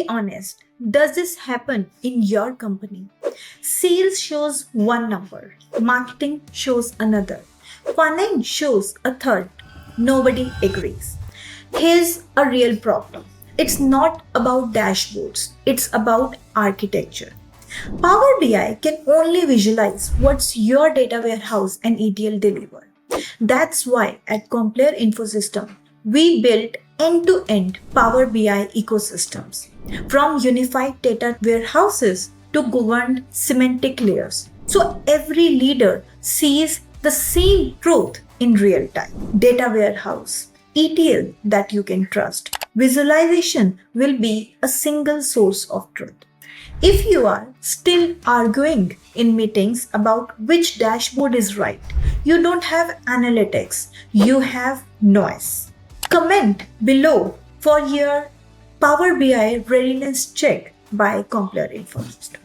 Be honest, does this happen in your company? Sales shows one number, marketing shows another, finance shows a third. Nobody agrees. Here's a real problem. It's not about dashboards, it's about architecture. Power BI can only visualize what's your data warehouse and ETL deliver. That's why at Complere Infosystem, we built end-to-end Power BI ecosystems, from unified data warehouses to governed semantic layers. So every leader sees the same truth in real time. Data warehouse, ETL that you can trust. Visualization will be a single source of truth. If you are still arguing in meetings about which dashboard is right, you don't have analytics, you have noise. Comment below for your Power BI readiness check by Complere Infosystem.